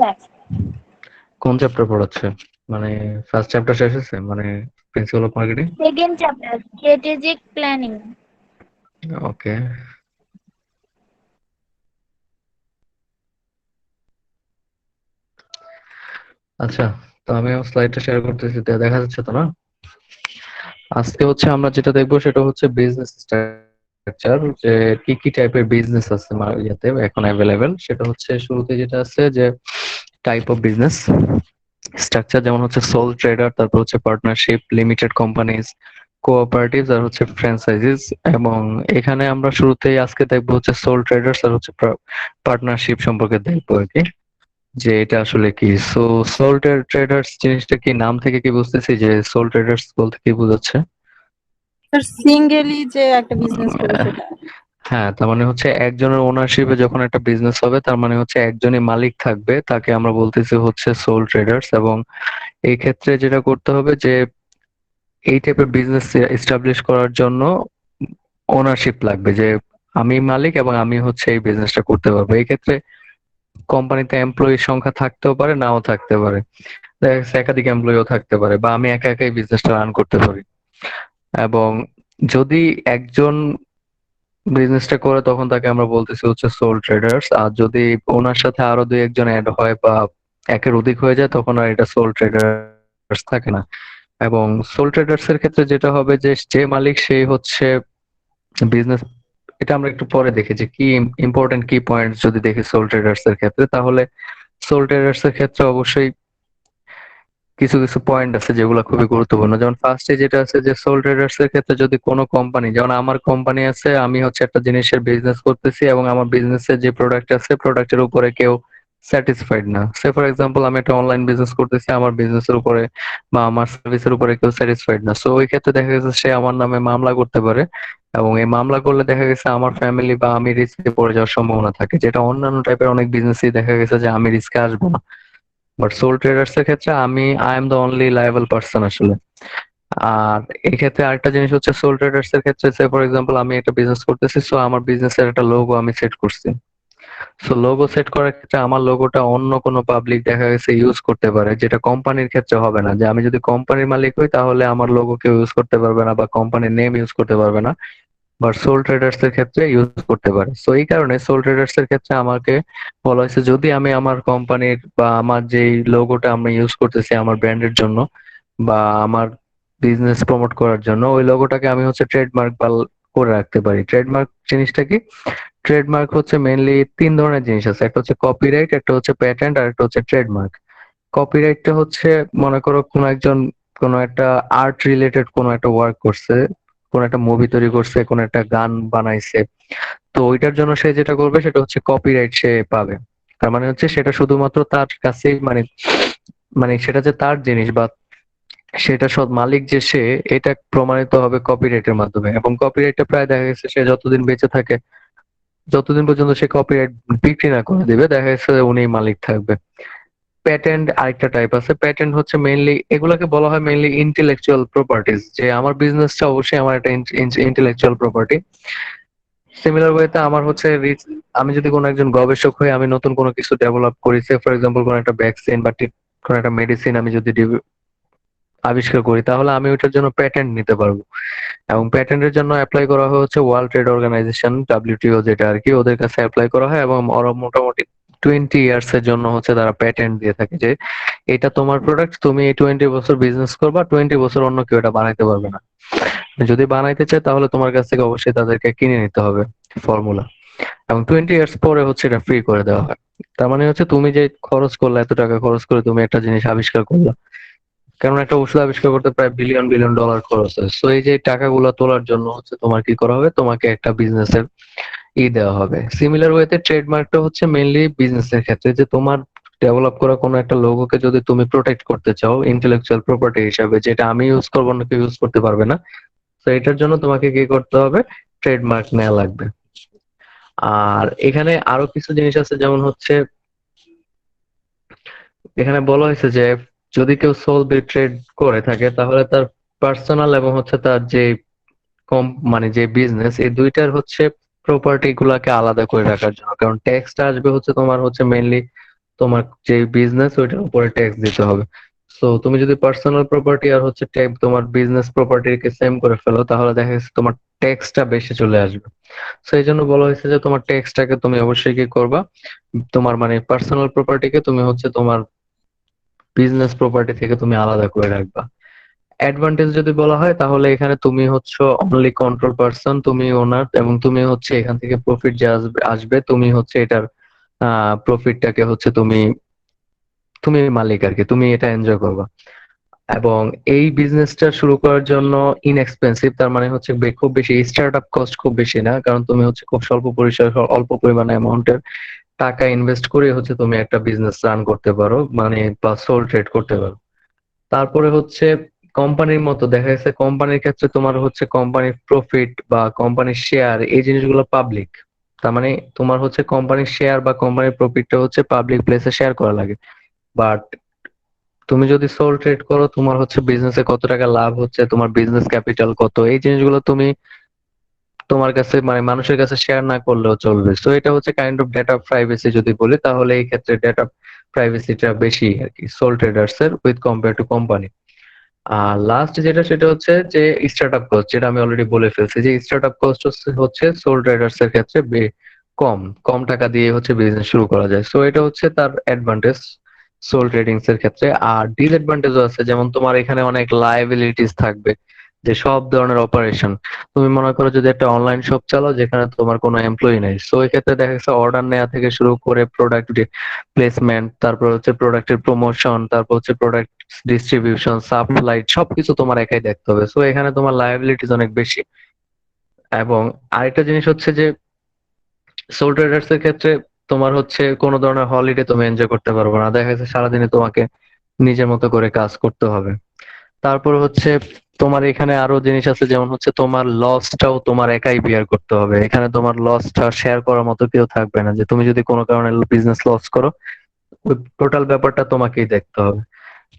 Class. কোন chapter পড়াচ্ছে? মানে ফার্স্ট চ্যাপ্টার শেষ হয়েছে, মানে principle of marketing? Second chapter strategic planning. Okay. আচ্ছা, তো আমি আমার স্লাইডটা শেয়ার করতেছি, তো দেখা যাচ্ছে তো না? আজকে হচ্ছে আমরা যেটা দেখবো সেটা হচ্ছে বিজনেস স্ট্রাকচার, যে কি কি টাইপের বিজনেস আছে ইয়াতে এখন অ্যাভেলেবেল। সেটা হচ্ছে শুরুতে যেটা আছে যে টাইপ অফ বিজনেস স্ট্রাকচার, যেমন হচ্ছে সোল ট্রেডার, তারপর হচ্ছে পার্টনারশিপ, লিমিটেড কোম্পানিজ, কোঅপারেটিভ, আর হচ্ছে ফ্র্যাঞ্চাইজিস। এবং এখানে আমরা শুরুতেই আজকে দেখবো হচ্ছে সোল ট্রেডার্স আর হচ্ছে পার্টনারশিপ সম্পর্কে দেখবো আর কি, যে এটা আসলে কি। সো সোল ট্রেডার্স জিনিসটা কি, নাম থেকে কি বুঝতেছি যে সোল ট্রেডার্স বলতে কি বোঝাচ্ছে? স্যার সিঙ্গেলি যে একটা বিজনেস করে আহ, সেটা। হ্যাঁ, তার মানে হচ্ছে একজনের ওনারশিপে যখন একটা বিজনেস হবে, তার মানে হচ্ছে একজনই মালিক থাকবে, তাকে আমরা বলতেছি হচ্ছে সোল ট্রেডার্স। এবং এই ক্ষেত্রে যেটা করতে হবে যে এই টাইপের বিজনেস এস্টাবলিশ করার জন্য ওনারশিপ লাগবে, যে আমি মালিক এবং আমি হচ্ছে এই বিজনেসটা করতে পারবো। এই ক্ষেত্রে কোম্পানিতে এমপ্লয়ির সংখ্যা থাকতেও পারে, নাও থাকতে পারে। দেখা যাচ্ছে একাধিক এমপ্লয়িও থাকতে পারে, বা আমি একা একাই বিজনেসটা রান করতে পারি। এবং যদি একজন বিজনেসটা করে, তখন তাকে আমরা বলতেছি হচ্ছে সোল ট্রেডার্স। আর যদি ওনার সাথে আরো দুই একজন অ্যাড হয় বা একের অধিক হয়ে যায়, তখন আর এটা সোল ট্রেডার্স থাকে না। এবং সোল ট্রেডার্স এর ক্ষেত্রে যেটা হবে যে যে মালিক সেই হচ্ছে বিজনেস। এটা আমরা একটু পরে দেখি যে কি ইম্পর্টেন্ট কি পয়েন্ট যদি দেখি সোল ট্রেডার্স এর ক্ষেত্রে, তাহলে সোল ট্রেডার্স এর ক্ষেত্রে অবশ্যই কিছু কিছু পয়েন্ট আছে যেগুলো খুবই গুরুত্বপূর্ণ। যেমন ফার্স্টে যেটা আছে যে সোল ট্রেডার্স এর ক্ষেত্রে যদি কোনো কোম্পানি, যেমন আমার কোম্পানি আছে, আমি হচ্ছে একটা জিনিসের বিজনেস করতেছি এবং আমার বিজনেসের যে প্রোডাক্ট আছে প্রোডাক্টের উপরে কেউ স্যাটিসফাইড না। সে ফর এক্সাম্পল আমি একটা অনলাইন বিজনেস করতেছি, আমার বিজনেসের উপরে বা আমার সার্ভিসের উপরে কেউ স্যাটিসফাইড না। সো ওই ক্ষেত্রে দেখা গেছে সে আমার নামে মামলা করতে পারে, এবং এই মামলা করলে দেখা গেছে আমার ফ্যামিলি বা আমি রিস্কে পড়ে যাওয়ার সম্ভাবনা থাকে, যেটা অন্যান্য টাইপের অনেক বিজনেসই দেখা গেছে যে আমি রিস্কে আসবো না। বাট সোল ট্রেডার্স এর ক্ষেত্রে I am the only liable person আসলে। আর এই ক্ষেত্রে আরেকটা জিনিস হচ্ছে সোল ট্রেডার্স এর ক্ষেত্রে, সে ফর এক্সাম্পল আমি একটা বিজনেস করতেছি, সো আমার বিজনেসের একটা লোগো আমি সেট করছি। সো লোগো সেট করার ক্ষেত্রে আমার লোগোটা অন্য কোনো পাবলিক দেখা গেছে ইউজ করতে পারে, যেটা কোম্পানির ক্ষেত্রে হবে না। যে আমি যদি কোম্পানির মালিক হই, তাহলে আমার লোগো কেউ ইউজ করতে পারবে না বা কোম্পানির নেম ইউজ করতে পারবে না। বাট সোল ট্রেডার্স এর ক্ষেত্রে ইউজ করতে পারে। সো এই কারণে সোল ট্রেডার্স এর ক্ষেত্রে আমাকে বলা হয়েছে, যদি আমি আমার কোম্পানির বা আমার যেই লোগোটা আমি ইউজ করতেছি আমার ব্র্যান্ডের জন্য বা আমার বিজনেস প্রমোট করার জন্য, ওই লোগোটাকে আমি হচ্ছে ট্রেডমার্ক বা করে রাখতে পারি। ট্রেডমার্ক জিনিসটা কি? ট্রেডমার্ক হচ্ছে মেইনলি তিন ধরনের জিনিস আছে, একটা হচ্ছে কপিরাইট, একটা হচ্ছে প্যাটেন্ট, আর একটা হচ্ছে ট্রেডমার্ক। কপিরাইটটা হচ্ছে, মনে করো কোনো একজন কোনো একটা আর্ট রিলেটেড কোনো একটা ওয়ার্ক করছে, কোন একটা মুভি তৈরি করছে, কোন একটা গান বানাইছে, তো ওইটার জন্য সে যেটা করবে সেটা হচ্ছে কপিরাইট সে পাবে। তার মানে হচ্ছে সেটা শুধুমাত্র তার কাছেই, মানে মানে সেটা যে তার জিনিস বা সেটা সৎ মালিক যে সে, এটা প্রমাণিত হবে কপিরাইটের মাধ্যমে। এবং কপিরাইটটা প্রায় দেখা গেছে সে যতদিন বেঁচে থাকে, যতদিন পর্যন্ত সে কপিরাইট বিক্রি না করে দিবে, দেখা গেছে উনি মালিক থাকবে। প্যাটেন্ট আরেকটা টাইপ আছে। প্যাটেন্ট হচ্ছে মেইনলি, এগুলাকে বলা হয় মেইনলি ইন্টেলেকচুয়াল প্রপার্টিজ, যে আমার বিজনেসটা অবশ্যই আমার একটা ইন্টেলেকচুয়াল প্রপার্টি। সিমিলার ওয়েতে আমার হচ্ছে আমি যদি কোনো একজন গবেষক হয়ে আমি নতুন কোনো কিছু ডেভেলপ করি, সে ফর এক্সাম্পল কোনো একটা ভ্যাকসিন বা কোনো একটা মেডিসিন আমি যদি আবিষ্কার করি, তাহলে আমি ওইটার জন্য প্যাটেন্ট নিতে পারবো। এবং প্যাটেন্টের জন্য অ্যাপ্লাই করা হয় হচ্ছে ওয়ার্ল্ড ট্রেড অর্গানাইজেশন, ডাব্লিউটিও, যেটা আর কি, ওদের কাছে অ্যাপ্লাই করা হয়। এবং ওরা মোটামুটি 20 ইয়ার্স এর জন্য হচ্ছে তারা প্যাটেন্ট দিয়ে থাকে, যে এটা তোমার প্রোডাক্ট, তুমি এই 20 বছর বিজনেস করবা, 20 বছর অন্য কেউ এটা বানাইতে পারবে না। যদি বানাইতে চায় তাহলে তোমার কাছ থেকে অবশ্যই তাদেরকে কিনে নিতে হবে ফর্মুলা। এবং 20 ইয়ার্স পরে হচ্ছে এটা ফ্রি করে দেওয়া হয়। তার মানে হচ্ছে তুমি যে খরচ করলে, এত টাকা খরচ করে তুমি একটা জিনিস আবিষ্কার করলা, কারণ একটা ওষুধ আবিষ্কার করতে প্রায় বিলিয়ন বিলিয়ন ডলার খরচ হয়। সো এই যে টাকাগুলো তোলার জন্য হচ্ছে তোমার কি করা হবে, তোমাকে একটা বিজনেসের দেওয়া হবে। সিমিলার ওয়েতে ট্রেডমার্কটা হচ্ছে মেইনলি বিজনেসের ক্ষেত্রে, যে তোমার ডেভেলপ করা কোনো একটা লোগোকে যদি তুমি প্রোটেক্ট করতে চাও ইন্টেলেকচুয়াল প্রপার্টি হিসাবে, যেটা আমি ইউজ করবো না, কেউ ইউজ করতে পারবে না, তো এটার জন্য তোমাকে কি করতে হবে, ট্রেডমার্ক নেওয়া লাগবে। আর এখানে আরো কিছু জিনিস আছে, যেমন হচ্ছে এখানে বলা হয়েছে যে যদি কেউ সোল ট্রেড করে থাকে, তাহলে তার পার্সোনাল এবং হচ্ছে তার যে কম, মানে যে বিজনেস, এই দুইটার হচ্ছে প্রপার্টি গুলাকে আলাদা করে রাখার জন্য। কারণ ট্যাক্সটা আসবে হচ্ছে তোমার হচ্ছে মেইনলি তোমার যে বিজনেস ওইটার উপরে ট্যাক্স দিতে হবে। সো তুমি যদি পার্সোনাল প্রপার্টি আর হচ্ছে তোমার বিজনেস প্রপার্টিকে সেম করে ফেলো, তাহলে দেখা যাচ্ছে তোমার ট্যাক্সটা বেশি চলে আসবে। সো এই জন্য বলা হয়েছে যে তোমার ট্যাক্সটাকে তুমি অবশ্যই কি করবা, তোমার মানে পার্সোনাল প্রপার্টিকে তুমি হচ্ছে তোমার বিজনেস প্রপার্টি থেকে তুমি আলাদা করে রাখবা। অ্যাডভান্টেজ যদি বলা হয় তাহলে এখানে তুমি হচ্ছে অনলি কন্ট্রোল পার্সন, তুমি ওনার, এবং তুমি হচ্ছে এখান থেকে প্রফিট যে আসবে আসবে তুমি হচ্ছে এটার প্রফিটটাকে হচ্ছে তুমি তুমি মালিক আর কি, তুমি এটা এনজয় করবা। এবং এই বিজনেসটা শুরু করার জন্য ইনএক্সপেন্সিভ, তার মানে হচ্ছে খুব বেশি স্টার্ট আপ কস্ট খুব বেশি না, কারণ তুমি হচ্ছে খুব স্বল্প পরিসরে অল্প পরিমাণে অ্যামাউন্টের টাকা ইনভেস্ট করে হচ্ছে তুমি একটা বিজনেস রান করতে পারো, মানে বা সোল ট্রেড করতে পারো। তারপরে হচ্ছে কোম্পানির মতো দেখা যাচ্ছে কোম্পানির ক্ষেত্রে তোমার হচ্ছে কোম্পানির প্রফিট বা কোম্পানির শেয়ার এই জিনিসগুলো পাবলিক। তার মানে তোমার হচ্ছে কোম্পানির শেয়ার বা কোম্পানির প্রফিটটা হচ্ছে পাবলিক প্লেসে শেয়ার করা লাগে। বাট তুমি যদি সোল ট্রেড করো, তোমার হচ্ছে বিজনেসে কত টাকা লাভ হচ্ছে, তোমার বিজনেস ক্যাপিটাল কত, এই জিনিসগুলো তুমি তোমার কাছে মানে মানুষের কাছে শেয়ার না করলেও চলবে। সো এটা হচ্ছে কাইন্ড অফ ডেটা প্রাইভেসি যদি বলি, তাহলে এই ক্ষেত্রে ডেটা প্রাইভেসিটা বেশি আর কি সোল ট্রেডার্স এর উইথ কম্পেয়ার টু কোম্পানি। আর লাস্ট যেটা সেটা হচ্ছে যে স্টার্ট আপ কস্ট, যেটা আমি অলরেডি বলে ফেলছি যে স্টার্ট আপ কস্ট হচ্ছে সোল ট্রেডার্স এর ক্ষেত্রে কম কম টাকা দিয়ে হচ্ছে বিজনেস শুরু করা যায়। সো এটা হচ্ছে তার অ্যাডভান্টেজ সোল ট্রেডিংস এর ক্ষেত্রে। আর ডিসঅ্যাডভান্টেজও আছে, যেমন তোমার এখানে অনেক লায়াবিলিটিস থাকবে, যে সব ধরনের অপারেশন, তুমি মনে করো যদি একটা অনলাইন শপ চালাও যেখানে তোমার কোনো এমপ্লয়ি নেই, সো এই ক্ষেত্রে দেখা যাচ্ছে অর্ডার নেওয়া থেকে শুরু করে প্রোডাক্ট প্লেসমেন্ট, তারপর হচ্ছে প্রোডাক্টের প্রমোশন, তারপর হচ্ছে প্রোডাক্ট ডিস্ট্রিবিউশন, সাপ্লাই, সবকিছু তোমার একাই দেখতে হবে। সো এখানে তোমার লায়াবিলিটিস অনেক বেশি। এবং আরেকটা জিনিস হচ্ছে যে সোল ট্রেডার্স এর ক্ষেত্রে তোমার হচ্ছে কোনো ধরনের হলিডে তুমি এনজয় করতে পারবে না, দেখা যাচ্ছে সারাদিনে তোমাকে নিজের মতো করে কাজ করতে হবে। তারপর হচ্ছে তোমার এখানে আরো জিনিস আছে, যেমন হচ্ছে তোমার লসটাও তোমার একাই বিয়ার করতে হবে। এখানে তোমার লসটা শেয়ার করার মতো কেউ থাকবে না, যে তুমি যদি কোনো কারণে বিজনেস লস করো ওই টোটাল ব্যাপারটা তোমাকেই দেখতে হবে।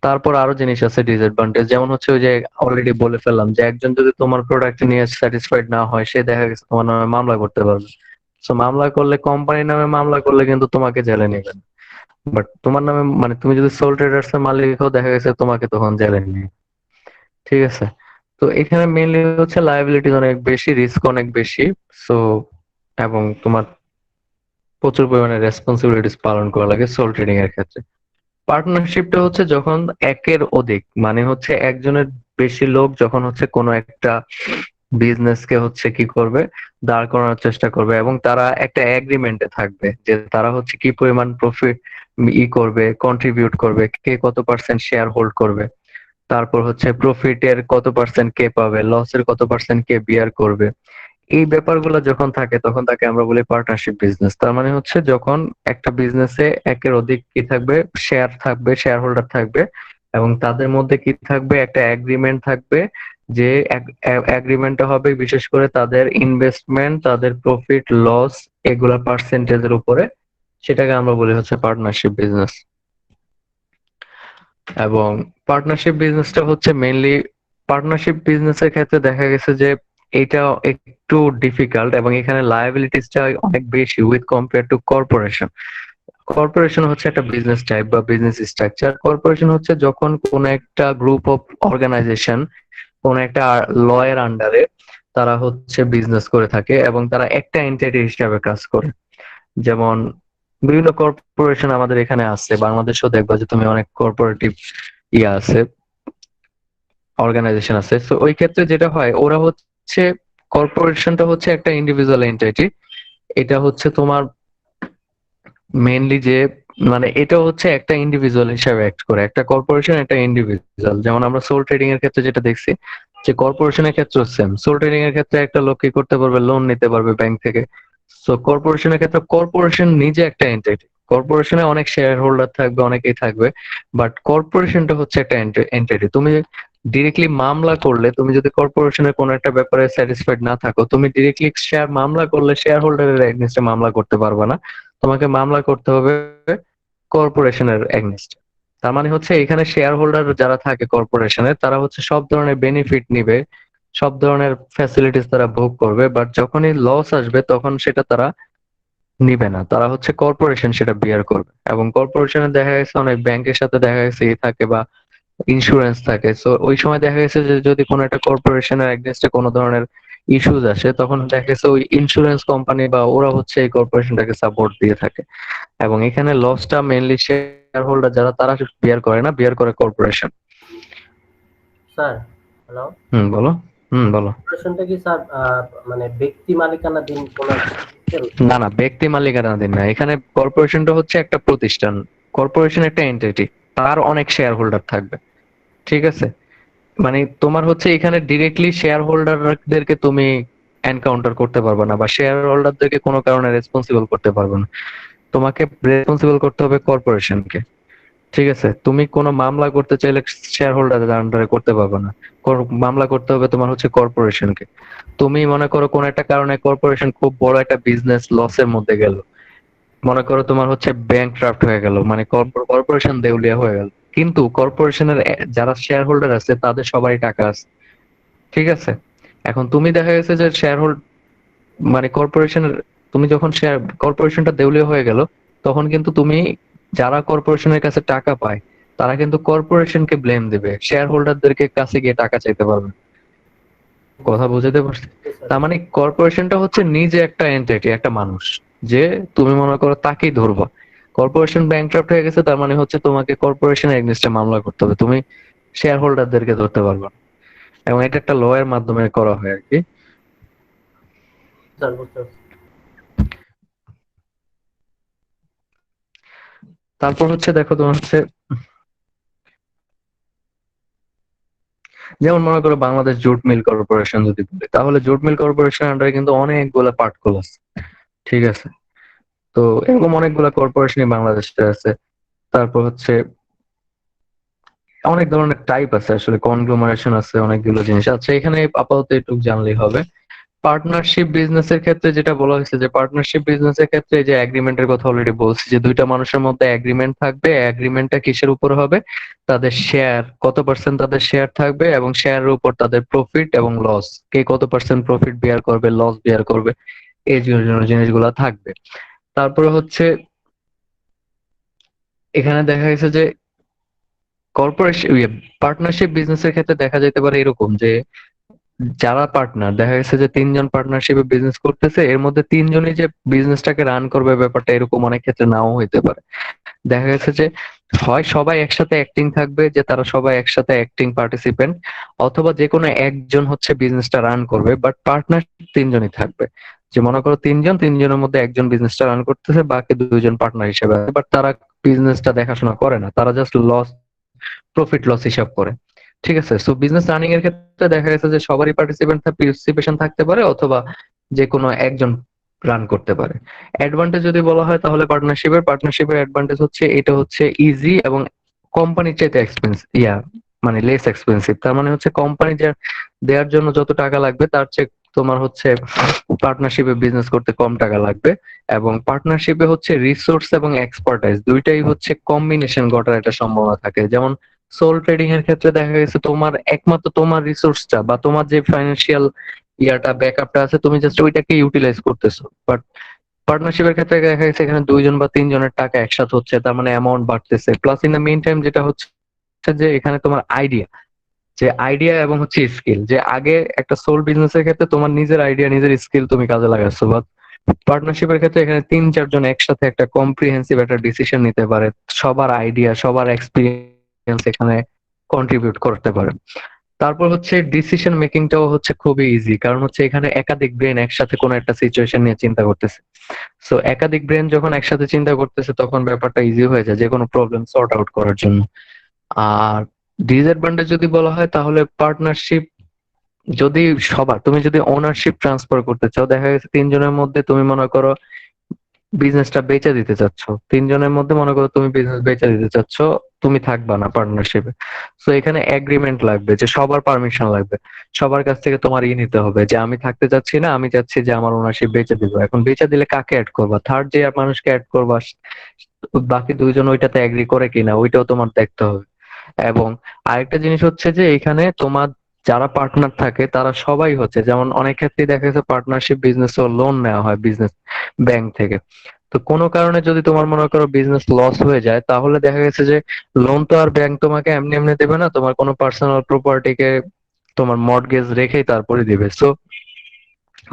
তারপর আরো জিনিস আছে ডিসঅ্যাডভান্টেজ, যেমন হচ্ছে ওই যে অলরেডি বলে ফেললাম যে একজন যদি তোমার প্রোডাক্ট নিয়ে স্যাটিসফাইড না হয়, সে দেখা গেছে তোমার নামে মামলা করতে পারবে। তো মামলা করলে, কোম্পানির নামে মামলা করলে কিন্তু তোমাকে জেলে নেবেন, বাট তোমার নামে মানে তুমি যদি সোল ট্রেডার্স এর মালিক হও দেখা গেছে তোমাকে তখন জেলে নেবে। ঠিক আছে। তো এখানে মেইনলি হচ্ছে লায়াবিলিটি অনেক বেশি, রিস্ক অনেক বেশি। সো এবং তোমার প্রচুর পরিমাণে রেসপন্সিবিলিটিস পালন করা লাগে সোল ট্রেডিং এর ক্ষেত্রে। পার্টনারশিপটা হচ্ছে যখন একের অধিক মানে হচ্ছে একজনের বেশি লোক যখন হচ্ছে কোনো একটা বিজনেস কে হচ্ছে কি করবে, দাঁড় করানোর চেষ্টা করবে, এবং তারা একটা এগ্রিমেন্টে থাকবে যে তারা হচ্ছে কি পরিমাণ প্রফিট করবে, কন্ট্রিবিউট করবে, কে কত পার্সেন্ট শেয়ার হোল্ড করবে, তারপর হচ্ছে প্রফিটের কত পার্সেন্ট কে পাবে, লসের কত পার্সেন্ট কে বিয়ার করবে। এই ব্যাপারগুলো যখন থাকে তখন তাকে আমরা বলি পার্টনারশিপ বিজনেস। তার মানে হচ্ছে যখন একটা বিজনেসে একের অধিক কি থাকবে, শেয়ার থাকবে, শেয়ার হোল্ডার থাকবে, এবং তাদের মধ্যে কি থাকবে, একটা এগ্রিমেন্ট থাকবে, যে এগ্রিমেন্টটা হবে বিশেষ করে তাদের ইনভেস্টমেন্ট, তাদের প্রফিট লস এগুলা পার্সেন্টেজের উপরে। সেটাকে আমরা বলি হচ্ছে পার্টনারশিপ বিজনেস। এবং পার্টনারশিপ বিজনেসটা হচ্ছে মেইনলি, পার্টনারশিপ বিজনেসের ক্ষেত্রে দেখা গেছে যে এটা একটু ডিফিকাল্ট, এবং এখানে লায়াবিলিটিসটা অনেক বেশি with compare two corporation. Corporation হচ্ছে একটা বিজনেস টাইপ বা বিজনেস স্ট্রাকচার। কর্পোরেশন হচ্ছে যখন কোন একটা গ্রুপ অফ অর্গানাইজেশন কোন একটা লয়ের আন্ডারে তারা হচ্ছে বিজনেস করে থাকে এবং তারা একটা এন্টিটি হিসাবে কাজ করে। যেমন বিভিন্ন কর্পোরেশন আমাদের এখানে আছে, বাংলাদেশেও দেখবা যে তুমি অনেক কর্পোরেটিভ ইয়ে আছে, অর্গানাইজেশন আছে। তো ওই ক্ষেত্রে যেটা হয়, ওরা হচ্ছে কর্পোরেশনটা হচ্ছে একটা ইন্ডিভিজুয়াল এন্টিটি। এটা হচ্ছে তোমার মেইনলি যে মানে এটা হচ্ছে একটা ইন্ডিভিজুয়াল হিসাবে অ্যাক্ট করে, একটা কর্পোরেশন একটা ইন্ডিভিজুয়াল। যেমন আমরা সোল ট্রেডিং এর ক্ষেত্রে যেটা দেখছি, যে কর্পোরেশনের ক্ষেত্রে সেম, সোল ট্রেডিং এর ক্ষেত্রে একটা লোক কি করতে পারবে, লোন নিতে পারবে ব্যাংক থেকে। সো কর্পোরেশনের ক্ষেত্রে কর্পোরেশন নিজে একটা এন্টিটি, কর্পোরেশনে অনেক শেয়ার হোল্ডার থাকবে, অনেকেই থাকবে, বাট কর্পোরেশনটা হচ্ছে একটা এন্টিটি। তুমি ডিরেক্টলি মামলা করলে, তুমি যদি কর্পোরেশনের কোনো একটা ব্যাপারে স্যাটিসফাইড না থাকো, তুমি ডিরেক্টলি শেয়ার মামলা করলে শেয়ার হোল্ডারের এগেইনস্টে মামলা করতে পারবে না, তোমাকে মামলা করতে হবে কর্পোরেশনের এগেইনস্টে। তার মানে হচ্ছে এখানে শেয়ার হোল্ডার যারা থাকে কর্পোরেশনের, তারা হচ্ছে সব ধরনের বেনিফিট নিবে, সব ধরনের ফ্যাসিলিটিস তারা ভোগ করবে, বাট যখনই লস আসবে তখন সেটা তারা নিবে না, তারা হচ্ছে কর্পোরেশন সেটা বিয়ার করবে। এবং কর্পোরেশনে দেখা গেছে অনেক ব্যাংকের সাথে দেখা গেছে থাকে বা ইন্স্যুরেন্স থাকে। সো ওই সময় দেখা গেছে যে যদি কোনো একটা কর্পোরেশনের এগেনস্টে কোনো ধরনের ইস্যুজ আসে, তখন দেখা গেছে ওই ইন্স্যুরেন্স কোম্পানি বা ওরা হচ্ছে এই কর্পোরেশনটাকে সাপোর্ট দিয়ে থাকে। এবং এখানে লসটা মেইনলি শেয়ার হোল্ডার যারা তারা বিয়ার করে না, বিয়ার করে কর্পোরেশন। স্যার হ্যালো, বলো। বলো। কর্পোরেশনটা কি স্যার মানে ব্যক্তি মালিকানাধীন কোনো না না, ব্যক্তি মালিকানাধীন না, এখানে কর্পোরেশনটা হচ্ছে একটা প্রতিষ্ঠান। কর্পোরেশন একটা এন্টিটি, তার অনেক শেয়ার হোল্ডার থাকবে। ঠিক আছে, মানে তোমার হচ্ছে এখানে ডিরেক্টলি শেয়ার হোল্ডারদেরকে তুমি এনকাউন্টার করতে পারবে না, বা শেয়ার হোল্ডারদেরকে কোনো কারণে রেসপন্সিবল করতে পারবে না। তোমাকে রেসপন্সিবল করতে হবে কর্পোরেশনকে। ঠিক আছে, তুমি কোনো মামলা করতে চাইলে শেয়ার হোল্ডারদের আন্ডারে করতে পারবে না, মামলা করতে হবে তোমার হচ্ছে কর্পোরেশনকে। তুমি মনে করো কোন একটা কারণে কর্পোরেশন খুব বড় একটা বিজনেস লসের মধ্যে গেল, মনে করো তোমার হচ্ছে ব্যাংকরাপ্ট হয়ে গেল, মানে কর্পোরেশন দেউলিয়া হয়ে গেল, কিন্তু কর্পোরেশনের যারা শেয়ার হোল্ডার আছে তাদের সবারই টাকা আছে। ঠিক আছে, এখন তুমি দেখা গেছে যে শেয়ার হোল্ড মানে কর্পোরেশনের, তুমি যখন শেয়ার কর্পোরেশনটা দেউলিয়া হয়ে গেল, তখন কিন্তু তুমি যারা কর্পোরেশনের কাছে টাকা পায় তারা কিন্তু কর্পোরেশনকে ব্লেম দিবে, শেয়ার হোল্ডারদেরকে কাছে গিয়ে টাকা চাইতে পারবে। কথা বুঝতে পারছি? তার মানে কর্পোরেশনটা হচ্ছে নিজে একটা এন্টিটি, একটা মানুষ, যে তুমি মনে করো তাকেই ধরবা। কর্পোরেশন ব্যাংকরাপ্ট হয়ে গেছে, তার মানে হচ্ছে তোমাকে কর্পোরেশনের এগেইনস্টে মামলা করতে হবে, তুমি শেয়ার হোল্ডারদেরকে ধরতে পারবে না। এবং এটা একটা ল এর মাধ্যমে করা হয় আর কি। স্যার বুঝতে পারছি। তারপর হচ্ছে দেখো তোমার হচ্ছে যেমন মনে করো বাংলাদেশ জুট মিল কর্পোরেশন যদি বলি, তাহলে জুট মিল কর্পোরেশন আন্ডারে কিন্তু অনেকগুলা পার্টকুল আছে। ঠিক আছে, তো এরকম অনেকগুলা কর্পোরেশনই বাংলাদেশে আছে। তারপর হচ্ছে অনেক ধরনের টাইপ আছে, আসলে কনগ্লোমারেশন আছে, অনেকগুলো জিনিস আছে। এখানে আপাতত একটু জানলেই হবে। পার্টনারশিপ বিজনেসের ক্ষেত্রে যেটা বলা হয়েছে, যে পার্টনারশিপ বিজনেসের ক্ষেত্রে যে এগ্রিমেন্টের কথা অলরেডি বলছি, যে দুইটা মানুষের মধ্যে এগ্রিমেন্ট থাকবে। এগ্রিমেন্টটা কিসের উপর হবে? তাদের শেয়ার, কত পার্সেন্ট তাদের শেয়ার থাকবে, এবং শেয়ারের উপর তাদের প্রফিট এবং লস, কে কত পার্সেন্ট প্রফিট বিয়ার করবে, লস বিয়ার করবে, এই জিনিসগুলো থাকবে। তারপরে হচ্ছে এখানে দেখা গেছে যে কর্পোরেশন পার্টনারশিপ বিজনেসের ক্ষেত্রে দেখা যেতে পারে এরকম যে যারা পার্টনার, দেখা গেছে যে তিনজন পার্টনারশিপে বিজনেস করতেছে, এর মধ্যে তিনজনই যে বিজনেসটাকে রান করবে ব্যাপারটা এরকম অনেক ক্ষেত্রে নাও হইতে পারে। দেখা গেছে যে হয় সবাই একসাথে অ্যাক্টিং থাকবে, যে তারা সবাই একসাথে অ্যাক্টিং পার্টিসিপেন্ট, অথবা যে কোনো একজন হচ্ছে বিজনেসটা রান করবে, বাট পার্টনার তিনজনই থাকবে। যে মনে করো তিনজনের মধ্যে একজন বিজনেসটা রান করতেছে, বাকি দুইজন পার্টনার হিসেবে আছে, বাট তারা বিজনেসটা দেখাশোনা করে না, তারা জাস্ট প্রফিট লস হিসাব করে। ঠিক আছে, সো বিজনেস রানিং এর ক্ষেত্রে দেখা গেছে যে সবারই পার্টিসিপেশন থাকতে পারে, অথবা যে কোনো একজন রান করতে পারে। অ্যাডভান্টেজ যদি বলা হয় তাহলে পার্টনারশিপের অ্যাডভান্টেজ হচ্ছে এটা হচ্ছে ইজি এবং কোম্পানির চাইতে এক্সপেন্সিভ, মানে লেস এক্সপেন্সিভ। তার মানে হচ্ছে কোম্পানি যে দেওয়ার জন্য যত টাকা লাগবে তার চেয়ে তোমার হচ্ছে পার্টনারশিপে বিজনেস করতে কম টাকা লাগবে। এবং পার্টনারশিপে হচ্ছে রিসোর্স এবং এক্সপার্টাইজ দুইটাই হচ্ছে কম্বিনেশন ঘটার একটা সম্ভাবনা থাকে। যেমন সোল ট্রেডিং এর ক্ষেত্রে দেখা গেছে তোমার একমাত্র তোমার রিসোর্সটা বা তোমার যে ফাইন্যান্সিয়াল ব্যাকআপটা আছে, তুমি জাস্ট ওইটাকে ইউটিলাইজ করতেছো। বাট পার্টনারশিপের ক্ষেত্রে দেখা গেছে এখানে দুইজন বা তিনজনের টাকা একসাথে হচ্ছে, তার মানে অ্যামাউন্ট বাড়তেছে। Plus in the main time যেটা হচ্ছে যে এখানে তোমার আইডিয়া এবং হচ্ছে স্কিল, যে আগে একটা সোল বিজনেসের ক্ষেত্রে তোমার নিজের আইডিয়া নিজের স্কিল তুমি কাজে লাগাচ্ছো, বাট পার্টনারশিপের ক্ষেত্রে এখানে তিন চারজন একসাথে একটা কম্প্রিহেন্সিভ একটা ডিসিশন নিতে পারে, সবার আইডিয়া সবার এক্সপিরিয়েন্স এখানে কন্ট্রিবিউট করতে পারে। তারপর হচ্ছে ডিসিশন মেকিংটাও হচ্ছে খুবই ইজি, কারণ হচ্ছে এখানে একাধিক ব্রেন একসাথে কোনো একটা সিচুয়েশন নিয়ে চিন্তা করতেছে। সো একাধিক ব্রেন যখন একসাথে চিন্তা করতেছে তখন ব্যাপারটা ইজি হয়ে যায় যে কোনো প্রবলেম সর্ট আউট করার জন্য। আর ডিসঅ্যাডভান্টেজ যদি বলা হয় তাহলে পার্টনারশিপ যদি তুমি যদি ওনারশিপ ট্রান্সফার করতে চাও, দেখা গেছে তিনজনের মধ্যে তুমি মনে করো বিজনেসটা বেচে দিতে চাচ্ছ, তিনজনের মধ্যে মনে করো তুমি বিজনেস বেচে দিতে চাচ্ছ, তুমি থাকবা না পার্টনারশিপে। সো এখানে এগ্রিমেন্ট লাগবে, যে সবার পারমিশন লাগবে, সবার কাছ থেকে তোমার নিতে হবে যে আমি থাকতে চাচ্ছি না, আমি চাচ্ছি যে আমার ওনারশিপ বেচে দিব। এখন বেচে দিলে কাকে অ্যাড করবা, থার্ড যে মানুষকে অ্যাড করবা, বাকি দুইজন ওইটাতে এগ্রি করে কিনা ওইটাও তোমার দেখতে হবে। এবং আরেকটা জিনিস হচ্ছে যে এখানে তোমার যারা পার্টনার থাকে তারা সবাই হচ্ছে, যেমন অনেক ক্ষেত্রে দেখা গেছে পার্টনারশিপ বিজনেসে লোন নেওয়া হয় বিজনেস ব্যাংক থেকে। তো কোনো কারণে যদি তোমার মনে করো বিজনেস লস হয়ে যায়, তাহলে দেখা গেছে যে লোন তো আর ব্যাংক তোমাকে এমনি এমনি দেবে না, তোমার কোনো পার্সোনাল প্রপার্টিকে তোমার মর্টগেজ রেখেই তারপরে দিবে, সো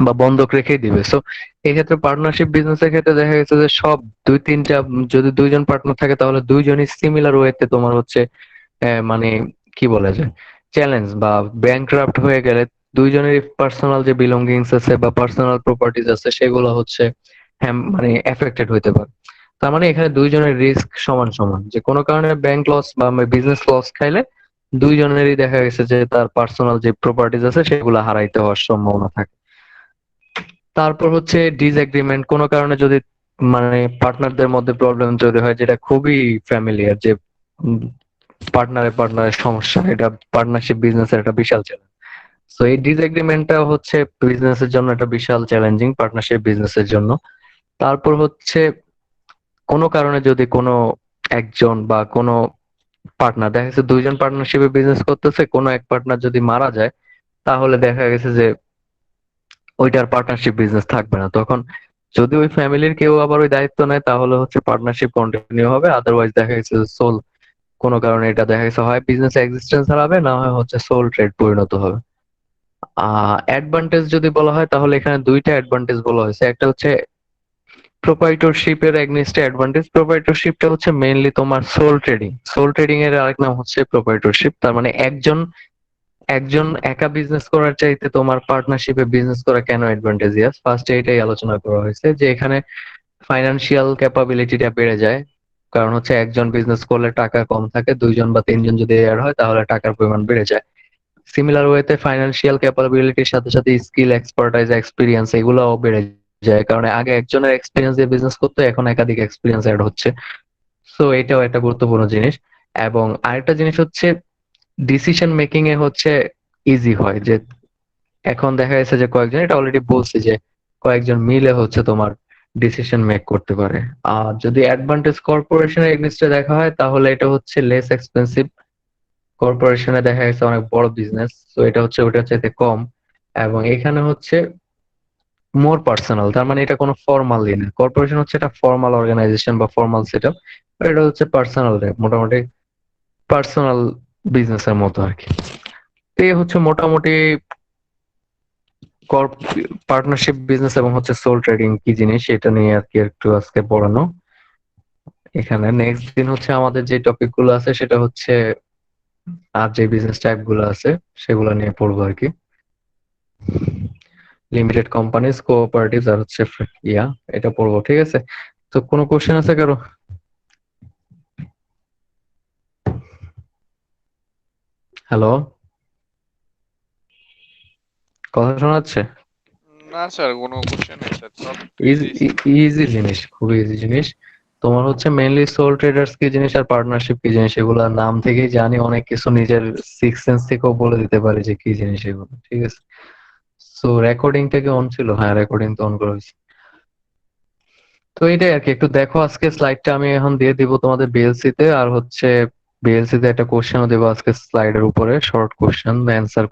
বা বন্ধক রেখেই দিবে। সো এই ক্ষেত্রে পার্টনারশিপ বিজনেসের ক্ষেত্রে দেখা গেছে যে সব দুই তিনটা, যদি দুইজন পার্টনার থাকে তাহলে দুইজনই সিমিলার ওয়েতে তোমার হচ্ছে মানে কি বলা যায় চ্যালেঞ্জ বা ব্যাংক্রাফট হয়ে গেলে দুইজনের পার্সোনাল যে বিলঙ্গিংস আছে বা পার্সোনাল প্রপার্টিজ আছে সেগুলো হচ্ছে মানে এফেক্টেড হইতে পারে। তার মানে এখানে দুইজনের রিস্ক সমান সমান, যে কোনো কারণে ব্যাংক লস বা বিজনেস লস খাইলে দুইজনেরই দেখা গেছে যে তার পার্সোনাল যে প্রপার্টিজ আছে সেগুলো হারাইতে হওয়ার সম্ভাবনা থাকে। তারপর হচ্ছে ডিসএগ্রিমেন্ট, কোনো কারণে যদি মানে পার্টনারদের মধ্যে প্রবলেম তৈরি হয়, যেটা খুবই ফ্যামিলিয়ার, যে পার্টনারের সমস্যা, এটা পার্টনারশিপ বিজনেসের একটা বিশাল চ্যালেঞ্জ। তো এই ডিসএগ্রিমেন্টটা হচ্ছে বিজনেসের জন্য একটা বিশাল চ্যালেঞ্জিং, পার্টনারশিপ বিজনেসের জন্য। তারপর হচ্ছে কোনো কারণে যদি কোনো একজন বা কোনো পার্টনার, দেখা গেছে দুইজন পার্টনারশিপে বিজনেস করতেছে, কোনো এক পার্টনার যদি মারা যায় তাহলে দেখা গেছে যে ওইটার পার্টনারশিপ বিজনেস থাকবে না। তখন যদি ওই ফ্যামিলির কেউ আবার ওই দায়িত্ব নেয় তাহলে হচ্ছে পার্টনারশিপ কন্টিনিউ হবে, আদারওয়াইজ দেখা গেছে সোল, কোনো কারণে এটা দেখা গেছে হয় বিজনেস এক্সিস্টেন্স হারাবে, না হয় হচ্ছে সোল ট্রেড পরিণত হবে। অ্যাডভান্টেজ যদি বলা হয় তাহলে এখানে দুইটা অ্যাডভান্টেজ বলা হয়েছে। একটা হচ্ছে প্রোপাইটরশিপের এগনেস্টে অ্যাডভান্টেজ। প্রোপাইটরশিপটা হচ্ছে মেইনলি তোমার সোল ট্রেডিং এর আরেক নাম হচ্ছে প্রোপাইটরশিপ। তার মানে একজন একজন একা বিজনেস করার চাইতে তোমার পার্টনারশিপে বিজনেস করা কেন অ্যাডভান্টেজিয়াস, ফার্স্টে এটাই আলোচনা করা হয়েছে যে এখানে ফাইনান্সিয়াল ক্যাপাবিলিটিটা বেড়ে যায়। কারণ হচ্ছে একজন বিজনেস করলে টাকা কম থাকে, দুইজন বা তিনজন যদি এড হয় তাহলে টাকার পরিমাণ বেড়ে যায়। সিমিলার ওয়েতে ফাইনান্সিয়াল ক্যাপাবিলিটির সাথে সাথে স্কিল, এক্সপার্টাইজ, এক্সপিরিয়েন্স এগুলোও বেড়ে যায়, কারণ আগে একজনের এক্সপিরিয়েন্স দিয়ে বিজনেস করতো, এখন একাধিক এক্সপিরিয়েন্স অ্যাড হচ্ছে। সো এটাও একটা গুরুত্বপূর্ণ জিনিস। এবং আরেকটা জিনিস হচ্ছে ডিসিশন মেকিং এ হচ্ছে ইজি হয়, যে এখন দেখা যাচ্ছে যে কয়েকজন, এটা অলরেডি বলছি যে কয়েকজন মিলে হচ্ছে তোমার ডিসিশন মেক করতে পারে। আর যদি অ্যাডভান্টেজ কর্পোরেশনের এগেইনস্টে দেখা হয় তাহলে এটা হচ্ছে লেস এক্সপেন্সিভ। কর্পোরেশনে দেখা যাচ্ছে অনেক বড় বিজনেস, তো এটা হচ্ছে ওটার চাইতে কম। এবং এখানে হচ্ছে মোর পার্সোনাল, তার মানে এটা কোনো ফর্মাল না। কর্পোরেশন হচ্ছে একটা ফর্মাল অর্গানাইজেশন বা ফর্মাল সেটআপ, এটা হচ্ছে পার্সোনাল, মোটামুটি পার্সোনাল বিজনেসের মতো আর কি। তো এই হচ্ছে মোটামুটি পার্টনারশিপ বিজনেস এবং হচ্ছে সোল ট্রেডিং কি জিনিস এটা নিয়ে আর কি একটু আজকে পড়ানো। এখানে নেক্সট দিন হচ্ছে আমাদের যে টপিক গুলো আছে সেটা হচ্ছে আর যে বিজনেস টাইপ গুলো আছে সেগুলো নিয়ে পড়বো আর কি। লিমিটেড কোম্পানিজ, কোঅপারেটিভস আর হচ্ছে এটা পড়বো, ঠিক আছে? তো কোনো কোশ্চেন আছে কারো? হ্যালো, কথা শোনা যাচ্ছে? না স্যার, কোনো কোশ্চেন নেই স্যার, সব ইজি, ইজি। ইজি জিনিস, খুবই ইজি জিনিস। তোমার হচ্ছে মেইনলি সোল ট্রেডার্স কি জিনিস আর পার্টনারশিপ কি জিনিস এগুলো নাম থেকেই জানি, অনেক কিছু নিজের সিক্স সেন্স থেকেও বলে দিতে পারি যে কি জিনিস এগুলো, ঠিক আছে? সো রেকর্ডিং থেকে অন ছিল? হ্যাঁ, রেকর্ডিং তো অন করা হয়েছে। তো এটাই আর কি, একটু দেখো আজকে স্লাইডটা আমি এখন দিয়ে দিব তোমাদের বিএলসি তে, আর হচ্ছে বিএলসি তে একটা কোশ্চেনও দেবো আজকে স্লাইডের উপরে, শর্ট কোশ্চেন অ্যান্সার